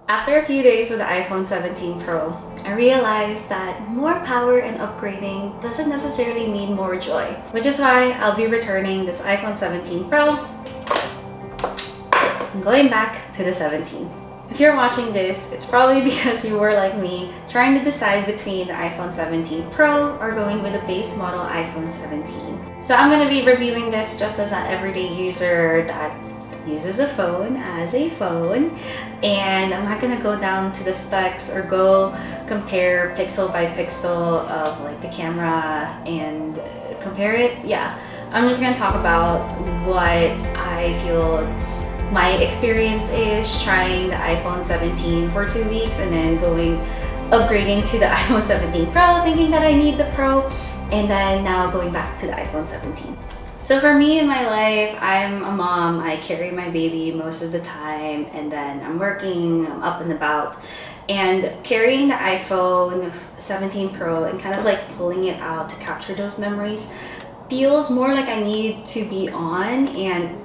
After a few days with the iPhone 17 Pro, I realized that more power and upgrading doesn't necessarily mean more joy, which is why I'll be returning this iPhone 17 Pro and going back to the 17. If you're watching this, it's probably because you were like me, trying to decide between the iPhone 17 Pro or going with the base model iPhone 17. So I'm going to be reviewing this just as an everyday user that uses a phone as a phone, and I'm not gonna go down to the specs or go compare pixel by pixel of like the camera and compare it. Yeah, I'm just gonna talk about what I feel my experience is trying the iPhone 17 for 2 weeks and then upgrading to the iPhone 17 Pro, thinking that I need the Pro, and then now going back to the iPhone 17. So for me in my life, I'm a mom. I carry my baby most of the time, and then I'm working, I'm up and about. And carrying the iPhone 17 Pro and kind of like pulling it out to capture those memories feels more like I need to be on, and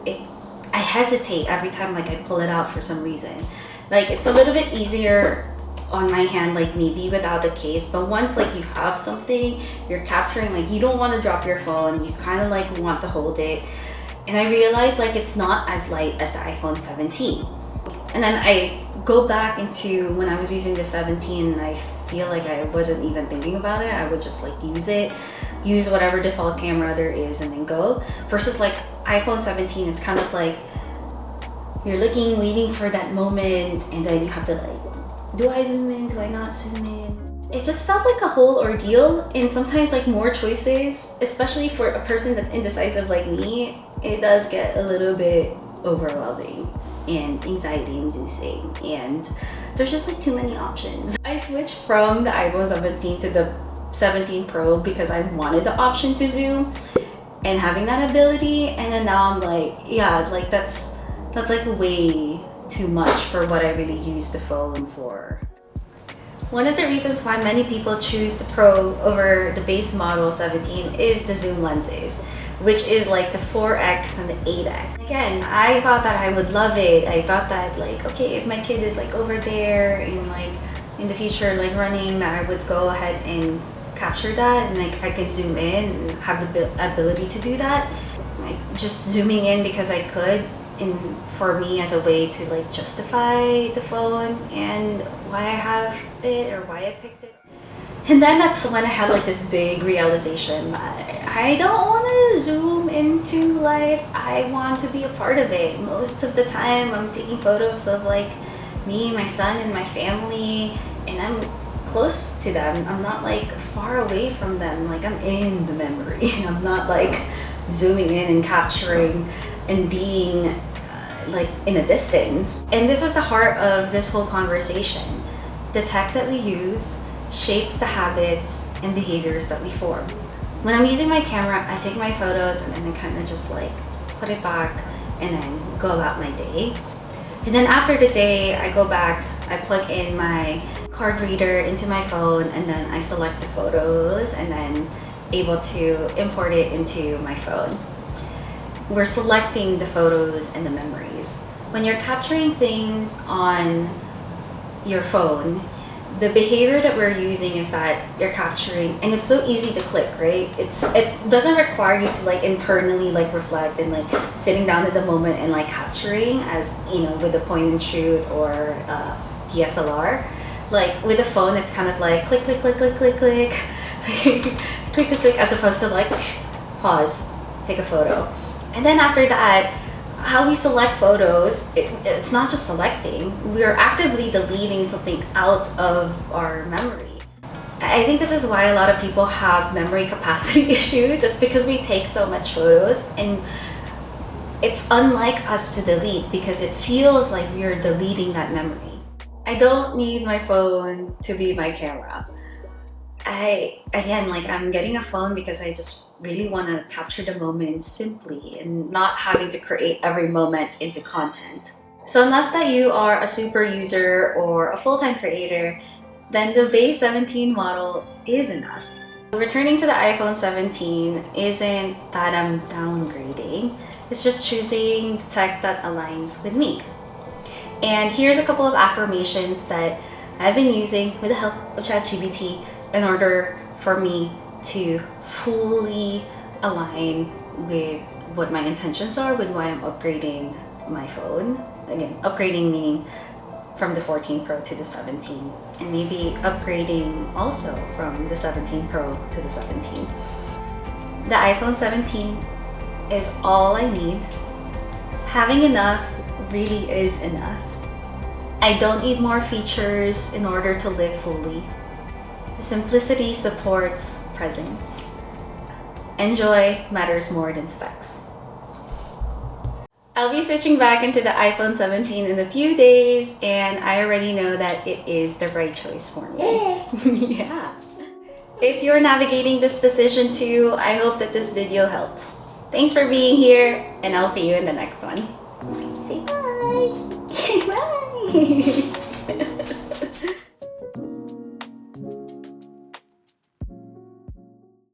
I hesitate every time like I pull it out for some reason. Like it's a little bit easier on my hand, like maybe without the case, but once like you have something you're capturing, like you don't want to drop your phone, you kind of like want to hold it. And I realized like it's not as light as the iPhone 17. And then I go back into when I was using the 17, and I feel like I wasn't even thinking about it. I would just like use whatever default camera there is and then go, versus like iPhone 17, it's kind of like you're looking, waiting for that moment, and then you have to like, do I zoom in? Do I not zoom in? It just felt like a whole ordeal, and sometimes like more choices, especially for a person that's indecisive like me, it does get a little bit overwhelming and anxiety inducing, and there's just like too many options. I switched from the iPhone 17 to the 17 Pro because I wanted the option to zoom and having that ability, and then now I'm like, yeah, like that's like way too much for what I really use the phone for. One of the reasons why many people choose the Pro over the base model 17 is the zoom lenses, which is like the 4x and the 8x. Again, I thought that I would love it. I thought that like, okay, if my kid is like over there and like in the future like running, that I would go ahead and capture that, and like I could zoom in and have the ability to do that. Like just zooming in because I could, and for me as a way to like justify the phone and why I have it or why I picked it. And then that's when I had like this big realization that I don't want to zoom into life. I want to be a part of it. Most of the time I'm taking photos of like me, my son, and my family, and I'm close to them. I'm not like far away from them. Like I'm in the memory. I'm not like zooming in and capturing and being like in a distance. And this is the heart of this whole conversation. The tech that we use shapes the habits and behaviors that we form. When I'm using my camera, I take my photos and then I kind of just like put it back and then go about my day. And then after the day, I go back, I plug in my card reader into my phone, and then I select the photos and then able to import it into my phone. We're selecting the photos and the memories. When you're capturing things on your phone, the behavior that we're using is that you're capturing, and it's so easy to click, right? It doesn't require you to like internally like reflect and like sitting down at the moment and like capturing, as you know, with the point and shoot or DSLR. Like with the phone, it's kind of like click, click, click, click, click, click, click, click, click, as opposed to like pause, take a photo. And then after that, how we select photos, it's not just selecting, we are actively deleting something out of our memory. I think this is why a lot of people have memory capacity issues. It's because we take so much photos, and it's unlike us to delete because it feels like we're deleting that memory. I don't need my phone to be my camera. I'm getting a phone because I just really want to capture the moment simply and not having to create every moment into content. So unless that you are a super user or a full-time creator, then the base 17 model is enough. Returning to the iPhone 17 isn't that I'm downgrading, it's just choosing the tech that aligns with me. And here's a couple of affirmations that I've been using with the help of ChatGPT in order for me to fully align with what my intentions are with why I'm upgrading my phone. Again, upgrading meaning from the 14 Pro to the 17, and maybe upgrading also from the 17 Pro to the 17. The iPhone 17 is all I need. Having enough really is enough. I don't need more features in order to live fully. Simplicity supports presence. Enjoy matters more than specs. I'll be switching back into the iPhone 17 in a few days, and I already know that it is the right choice for me. Yeah. If you're navigating this decision too, I hope that this video helps. Thanks for being here, and I'll see you in the next one. Say bye! Bye!